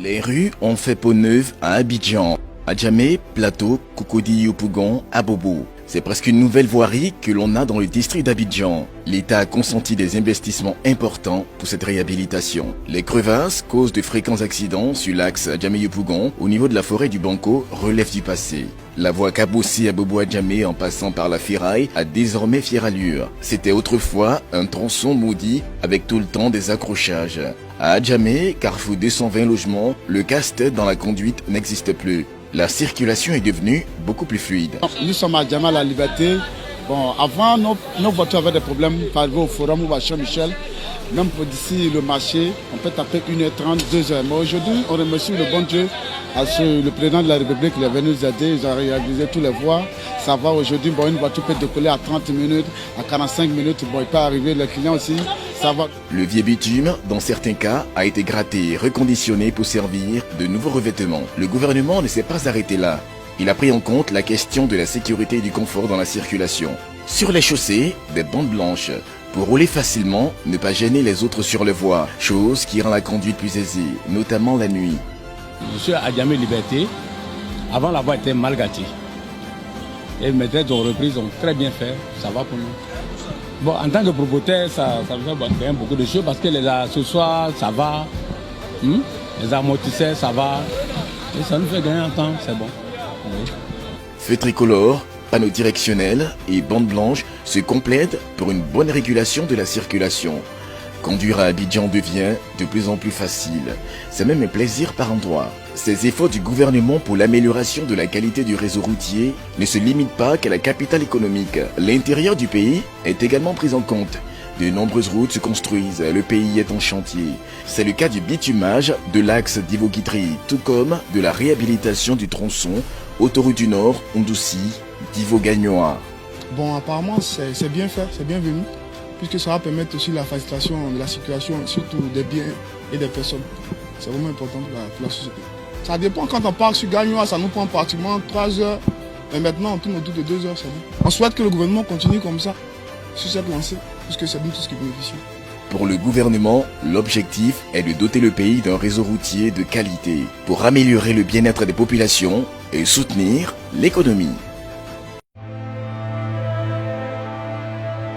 Les rues ont fait peau neuve à Abidjan, Adjamé, Plateau, Cocody-Yopougon, Abobo. C'est presque une nouvelle voirie que l'on a dans le district d'Abidjan. L'État a consenti des investissements importants pour cette réhabilitation. Les crevasses, cause de fréquents accidents sur l'axe Adjamé-Yopougon au niveau de la forêt du Banco, relèvent du passé. La voie Kabossi-Abobo-Adjamé en passant par la ferraille a désormais fière allure. C'était autrefois un tronçon maudit avec tout le temps des accrochages. À Adjamé, carrefour 220 logements, le casse-tête dans la conduite n'existe plus. La circulation est devenue beaucoup plus fluide. Nous sommes à Adjamé à la Liberté. Bon, avant, nos voitures avaient des problèmes pour arriver au forum ou à Saint-Michel. Même pour d'ici le marché, on peut taper 1h30, 2h. Mais aujourd'hui, on remercie le bon Dieu, le président de la République, il est venu nous aider, ils ont réalisé tous les voies. Ça va aujourd'hui, bon, une voiture peut décoller à 30 minutes, à 45 minutes, bon, il peut arriver, les clients aussi, ça va. Le vieux bitume, dans certains cas, a été gratté et reconditionné pour servir de nouveaux revêtements. Le gouvernement ne s'est pas arrêté là. Il a pris en compte la question de la sécurité et du confort dans la circulation. Sur les chaussées, des bandes blanches. Pour rouler facilement, ne pas gêner les autres sur les voies, chose qui rend la conduite plus aisée, notamment la nuit. Je suis à Adjamé Liberté. Avant, la voie était mal gâtée. Et les maîtresses ont repris, ont très bien fait, ça va pour nous. Bon, en tant que propriétaire, ça me fait gagner beaucoup de choses parce que les accessoires, ça va. Les amortisseurs, ça va. Et ça nous fait gagner en temps, c'est bon. Oui. Feux tricolores, panneaux directionnels et bandes blanches se complètent pour une bonne régulation de la circulation. Conduire à Abidjan devient de plus en plus facile. C'est même un plaisir par endroits. Ces efforts du gouvernement pour l'amélioration de la qualité du réseau routier ne se limitent pas qu'à la capitale économique. L'intérieur du pays est également pris en compte. De nombreuses routes se construisent, le pays est en chantier. C'est le cas du bitumage de l'axe d'Ivo-Guitry, tout comme de la réhabilitation du tronçon autoroute du Nord, Ondoussi, d'Ivo-Gagnoa. Bon, apparemment, c'est bien fait, c'est bienvenu, puisque ça va permettre aussi la facilitation de la circulation, surtout des biens et des personnes. C'est vraiment important pour la société. Ça dépend, quand on part sur Gagnoa, ça nous prend pratiquement 3 heures, mais maintenant on tourne autour de 2 heures, c'est bon. On souhaite que le gouvernement continue comme ça, sur cette lancée, puisque c'est nous tous qui bénéficions. Pour le gouvernement, l'objectif est de doter le pays d'un réseau routier de qualité pour améliorer le bien-être des populations et soutenir l'économie.